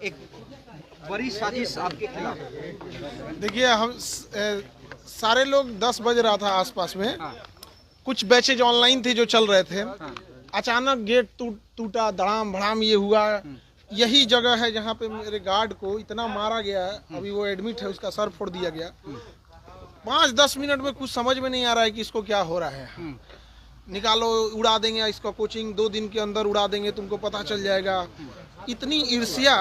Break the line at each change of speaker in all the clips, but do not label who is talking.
एक बड़ी साजिश आपके खिलाफ।
देखिए हम सारे लोग 10 बज रहा था आसपास में, कुछ बैचेज ऑनलाइन थे जो चल रहे थे। अचानक गेट टूटा, धड़ाम भड़ाम ये हुआ। यही जगह है जहाँ पे मेरे गार्ड को इतना मारा गया है, अभी वो एडमिट है, उसका सर फोड़ दिया गया। 5-10 मिनट में कुछ समझ में नहीं आ रहा है कि इसको क्या हो रहा है। निकालो, उड़ा देंगे इसका कोचिंग, 2 दिन के अंदर उड़ा देंगे, तुमको पता चल जाएगा। इतनी ईर्ष्या,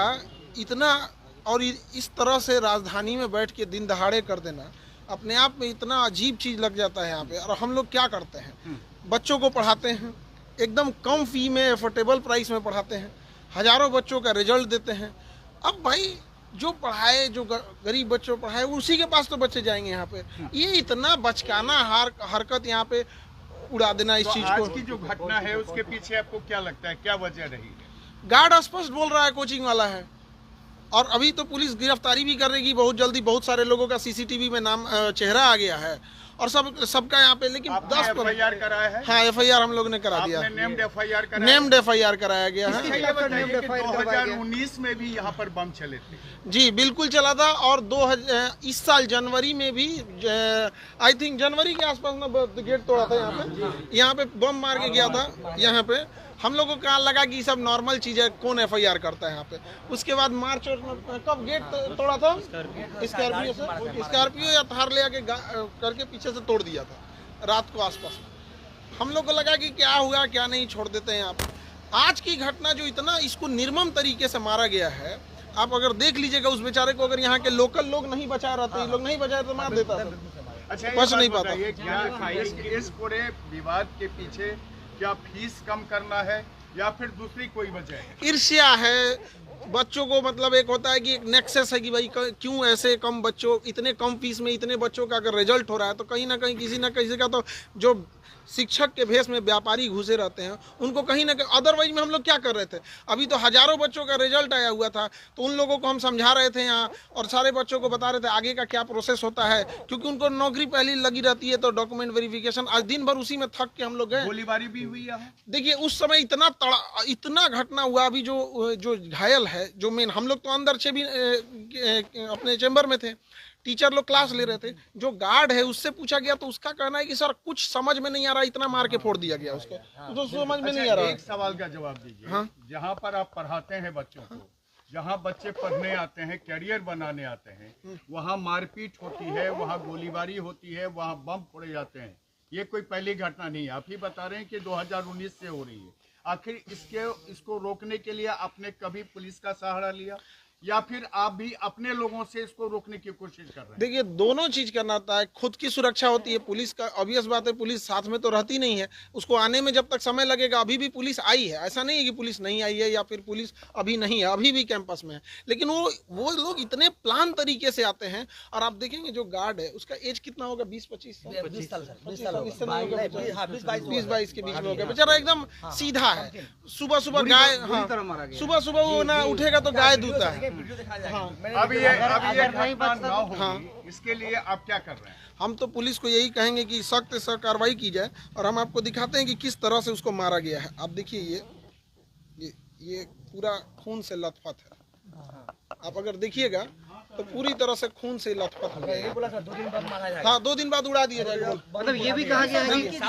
इतना, और इस तरह से राजधानी में बैठ के दिन दहाड़े कर देना अपने आप में इतना अजीब चीज़ लग जाता है यहाँ पे। और हम लोग क्या करते हैं, बच्चों को पढ़ाते हैं, एकदम कम फी में, एफोर्डेबल प्राइस में पढ़ाते हैं, हज़ारों बच्चों का रिजल्ट देते हैं। अब भाई जो पढ़ाए, जो गरीब बच्चों पढ़ाए, उसी के पास तो बच्चे जाएंगे यहाँ पे। ये इतना बचकाना हरकत यहाँ पे उड़ा देना इस चीज को।
आज की जो घटना है उसके पीछे आपको क्या लगता है, क्या वजह रही है?
गार्ड स्पष्ट बोल रहा है कोचिंग वाला है, और अभी तो पुलिस गिरफ्तारी भी करेगी बहुत जल्दी। बहुत सारे लोगों का सीसीटीवी में नाम, चेहरा आ गया है और सबका यहाँ पे। लेकिन 10
FIR कराया है?
हाँ, FIR हम लोग ने करा दिया।
नेम्ड
FIR कराया गया है।
2019 में भी यहाँ पर बम चले थे।
जी बिल्कुल चला था, और इस साल जनवरी में भी, आई थिंक जनवरी के आसपास में गेट तोड़ा था यहाँ पे बम मार के गया था यहाँ पे। हम लोगों को लगा कि सब नॉर्मल चीज़ है, कौन FIR करता है यहाँ पे। उसके बाद मार्च कब गेट तोड़ा था, स्कॉर्पियो या थार ले आके करके पीछे से तोड़ दिया था रात को आसपास। हम लोग को लगा कि क्या हुआ क्या नहीं, छोड़ देते हैं यहाँ पे। आज की घटना जो इतना इसको निर्मम तरीके से मारा गया है, आप अगर देख लीजिएगा उस बेचारे को, अगर यहाँ के लोकल लोग नहीं बचा रहते, लोग नहीं बचाए तो मार देता था।
अच्छा,
बच नहीं पाता।
इस पूरे विवाद के पीछे क्या फीस कम करना है या फिर दूसरी कोई वजह है?
ईर्ष्या है बच्चों को, मतलब एक होता है कि एक नेक्सस है कि भाई क्यों ऐसे कम बच्चों, इतने कम फीस में इतने बच्चों का अगर रिजल्ट हो रहा है, तो कहीं ना कहीं किसी ना किसी का, तो जो शिक्षक के भेष में व्यापारी घुसे रहते हैं उनको कहीं ना कहीं। अदरवाइज में हम लोग क्या कर रहे थे, अभी तो हजारों बच्चों का रिजल्ट आया हुआ था, तो उन लोगों को हम समझा रहे थे यहाँ, और सारे बच्चों को बता रहे थे आगे का क्या प्रोसेस होता है, क्योंकि उनको नौकरी पहले लगी रहती है, तो डॉक्यूमेंट वेरिफिकेशन। आज दिन भर उसी में थक के हम लोग गए।
गोलीबारी भी हुई है।
देखिए उस समय इतना घटना हुआ। अभी जो घायल है, जो मेन, हम लोग तो अंदर से भी अपने चैम्बर में थे, टीचर लोग क्लास ले रहे थे। जो गार्ड है उससे पूछा गया तो उसका कहना है कि सर कुछ समझ में नहीं आ रहा, इतना मार के फोड़ दिया गया उसको, तो समझ में नहीं आ रहा।
एक सवाल का जवाब दीजिए।
हाँ?
जहाँ पर आप पढ़ाते हैं बच्चों को, जहाँ बच्चे पढ़ने आते हैं, कैरियर बनाने आते हैं, वहाँ मारपीट होती है, वहाँ गोलीबारी होती है, वहाँ बम फोड़े जाते हैं। ये कोई पहली घटना नहीं है। आप ही बता रहे हैं कि 2019 से हो रही है। आखिर इसको रोकने के लिए आपने कभी पुलिस का सहारा लिया, या फिर आप भी अपने लोगों से इसको रोकने की कोशिश कर रहे हैं?
देखिए दोनों चीज करना होता है। खुद की सुरक्षा होती है, पुलिस का ऑब्वियस बात है, पुलिस साथ में तो रहती नहीं है, उसको आने में जब तक समय लगेगा। अभी भी पुलिस आई है, ऐसा नहीं है कि पुलिस नहीं आई है या फिर पुलिस अभी नहीं है, अभी भी कैंपस में है। लेकिन वो लोग इतने प्लान तरीके से आते हैं। और आप देखेंगे जो गार्ड है उसका एज कितना होगा, 20-25 साल, 20 22 के बीच में होगा। बेचारा एकदम सीधा है। सुबह सुबह गाय, सुबह सुबह वो ना उठेगा तो गाय दूता है।
अब ये घटना ना हो, इसके लिए आप क्या कर रहे हैं?
हम तो पुलिस को यही कहेंगे कि सख्त से कार्रवाई की जाए, और हम आपको दिखाते हैं कि किस तरह से उसको मारा गया है। आप देखिए ये पूरा खून से लथपथ है। आप अगर देखिएगा तो पूरी तरह से खून से लथपथ हो गया।
2 दिन बाद मारा जाएगा।
हाँ, 2 दिन बाद उड़ा दिया जाएगा।
मतलब ये भी कहा गया है कि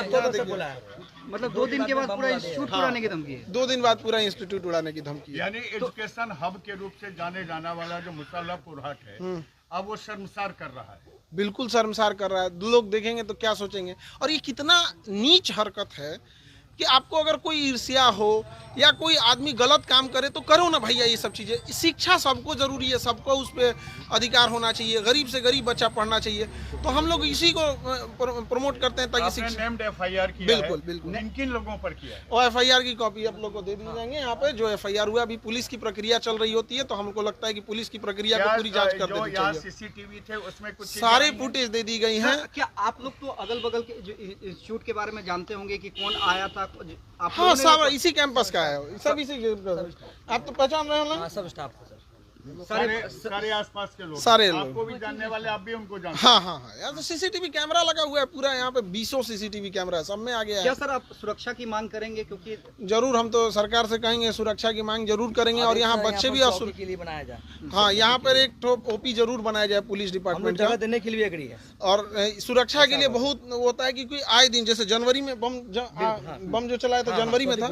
मतलब 2 दिन के बाद पूरा इंस्टीट्यूट उड़ाने की धमकी है।
2 दिन बाद पूरा इंस्टीट्यूट उड़ाने की धमकी है।
यानी एजुकेशन हब के रूप से जाने जाना वाला जो मुसल्लहपुर हाट है, अब वो शर्मसार कर रहा है।
बिल्कुल शर्मसार कर रहा है। लोग देखेंगे तो क्या सोचेंगे। और ये कितना नीच हरकत है कि आपको अगर कोई ईर्ष्या हो या कोई आदमी गलत काम करे तो करो ना भैया। ये सब चीज़ें, शिक्षा सबको ज़रूरी है, सबको उस पर अधिकार होना चाहिए। गरीब से गरीब बच्चा पढ़ना चाहिए, तो हम लोग इसी को प्रमोट करते हैं ताकि शिक्षा।
नेम्ड FIR किया
बिल्कुल
है,
बिल्कुल।
किन लोगों पर किया है?
और FIR की कॉपी आप लोग को दे दी जाएंगे। यहाँ पे जो FIR हुआ, अभी पुलिस की प्रक्रिया चल रही होती है, तो हमको लगता है कि पुलिस की प्रक्रिया को पूरी जाँच कर देनी चाहिए।
CCTV थे उसमें कुछ
सारे फुटेज दे दी गई हैं।
क्या आप लोग तो अगल बगल के जो इंस्टीट्यूट के बारे में जानते होंगे कि कौन आया था?
हाँ, सब इसी कैंपस का है, सब इसी। आप तो पहचान रहे हैं?
सब स्टाफ है सर।
सारे आसपास के लोग,
सारे लोग।
आपको भी जानने वाले, आप भी उनको जानते
हाँ हाँ हाँ, यहाँ तो सीसीटीवी कैमरा लगा हुआ है पूरा, यहाँ पे 20 सीसीटीवी कैमरा है, सब में आ गया
क्या
है।
सर आप सुरक्षा की मांग करेंगे, क्योंकि
जरूर हम तो सरकार से कहेंगे सुरक्षा की मांग जरूर करेंगे, और यहाँ बच्चे भी
के लिए बनाया जाए।
हाँ, यहाँ पर एक तो ओपी जरूर बनाया जाए पुलिस डिपार्टमेंट का,
जगह देने के लिए एग्री है।
और सुरक्षा के लिए बहुत होता है कि कोई आए दिन, जैसे जनवरी में बम जो चलाया था जनवरी में था,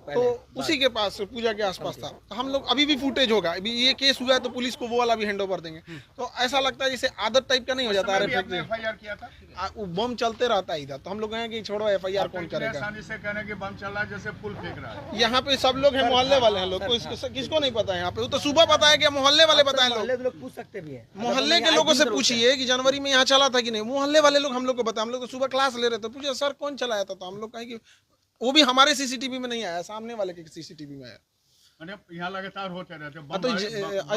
तो उसी के पास पूजा के आसपास था। तो हम लोग अभी भी फुटेज होगा, अभी ये केस हुआ है तो पुलिस को वो वाला भी हैंड ओवर देंगे। तो ऐसा लगता है जैसे आदत टाइप का नहीं हो जाता है।
FIR किया था,
वो बम चलते रहता है इधर, तो हम लोग कहें कि छोड़ो FIR कौन करेगा।
आसानी से कहने कि बम चल रहा है जैसे फूल फेंक रहा है।
यहाँ पे सब लोग हैं, मोहल्ले वाले हैं लोग, किसको नहीं पता है यहाँ पे, वो तो सुबह पता है, क्या मोहल्ले वाले बताए लोग
पूछ सकते भी हैं,
मोहल्ले के लोगों से पूछिए कि जनवरी में यहाँ चला था कि नहीं, मोहल्ले वाले लोग हम लोग को बताए। हम लोग तो सुबह क्लास ले रहे थे, पूछे सर कौन चलाया था, तो हम लोग कहें कि वो भी हमारे सीसीटीवी में नहीं आया, सामने वाले के सीसीटीवी में आया।
यहाँ लगातार होते रहते हैं।
तो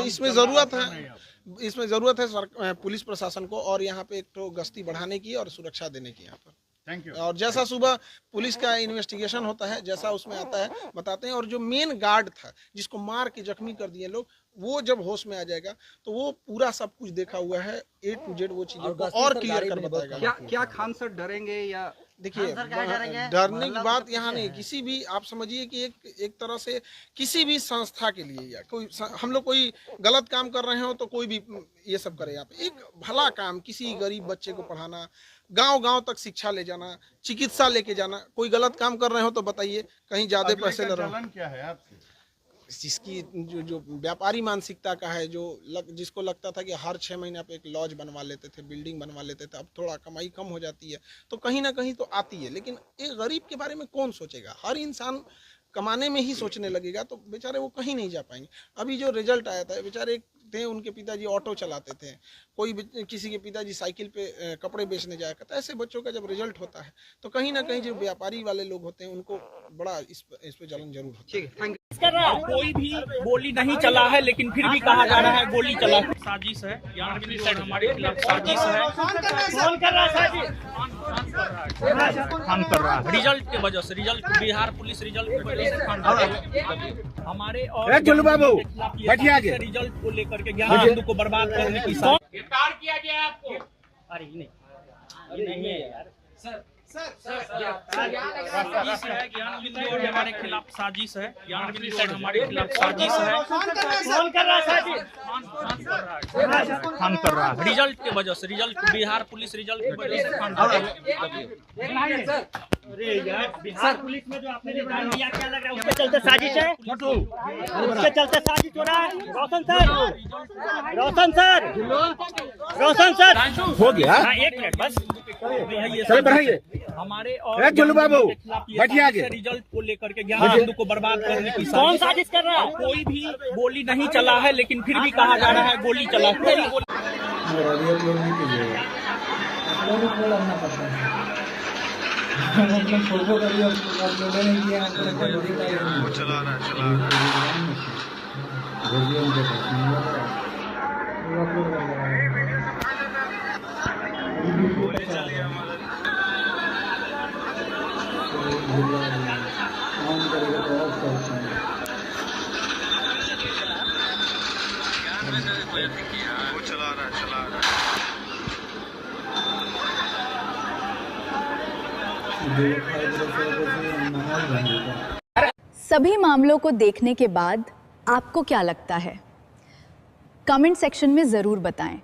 इसमें जरूरत है, इसमें जरूरत है पुलिस प्रशासन को, और यहाँ पे एक तो गश्ती बढ़ाने की और सुरक्षा देने की यहाँ पर।
Thank you.
और जैसा सुबह पुलिस का इन्वेस्टिगेशन होता है, जैसा उसमें आता है बताते हैं। और जो मेन गार्ड था जिसको मार के जख्मी कर दिए लोग, वो जब होश में आ जाएगा तो वो पूरा सब कुछ देखा हुआ है A to Z, वो चीजों को और क्लियर कर बताएगा।
क्या खान सर डरेंगे या
देखिए, डरने की बात यहाँ नहीं, किसी भी आप समझिए कि एक तरह से किसी भी संस्था के लिए, या कोई हम लोग कोई गलत काम कर रहे हो तो कोई भी ये सब करे। यहाँ पे एक भला काम, किसी गरीब बच्चे को पढ़ाना, गांव-गांव तक शिक्षा ले जाना, चिकित्सा लेके जाना, कोई गलत काम कर रहे हो तो बताइए, कहीं ज्यादा पैसे ले रहे हो।
क्या है आपसे?
जिसकी जो व्यापारी मानसिकता का है, जिसको लगता था कि हर 6 महीने पे एक लॉज बनवा लेते थे, बिल्डिंग बनवा लेते थे, अब थोड़ा कमाई कम हो जाती है तो कहीं ना कहीं तो आती है। लेकिन एक गरीब के बारे में कौन सोचेगा? हर इंसान कमाने में ही सोचने लगेगा, तो बेचारे वो कहीं नहीं जा पाएंगे। अभी जो रिजल्ट आया था, बेचारे एक थे, उनके पिताजी ऑटो चलाते थे, किसी के पिताजी साइकिल पे कपड़े बेचने जाया करता। ऐसे बच्चों का जब रिजल्ट होता है तो कहीं ना कहीं जो व्यापारी वाले लोग होते हैं उनको बड़ा इस पे जलन जरूर होता है।
कोई भी गोली नहीं चला है, लेकिन फिर भी कहा जा रहा है गोली चला। साजिश है, यहाँ की साइड हमारे खिलाफ साजिश है। कौन कर रहा है साजिश? कर रहा है रिजल्ट के वजह से, रिजल्ट बिहार पुलिस रिजल्ट की वजह से हमारे और रिजल्ट को लेकर के ज्ञान हिंदू को बर्बाद करने की गिरफ्तार किया गया आपको। अरे नहीं, ये नहीं है यार सर। साजिश है, ज्ञान बिंदु और हमारे खिलाफ साजिश है, ज्ञान बिंदु साइड हमारे खिलाफ साजिश है। कौन कर रहा है साजिश? खान कर रहा है रिजल्ट के वजह से, रिजल्ट बिहार पुलिस रिजल्ट की वजह से खान कर रहा है। अरे यार, बिहार पुलिस में जो आपने रिजल्ट दिया, क्या लग रहा है उसके चलते साजिश है? उसके चलते साजिश हो रहा है। रोशन सर हो गया। हाँ, 1 मिनट बस, चल बढ़ाइए। हमारे और बाबू बैठिए आगे। रिजल्ट को लेकर के ज्ञान हिंदू को बर्बाद करने की कौन साजिश कर रहा है? कोई भी गोली नहीं चला है, लेकिन फिर भी कहा जा रहा है गोली चला।
सभी मामलों को देखने के बाद आपको क्या लगता है? कमेंट सेक्शन में ज़रूर बताएं।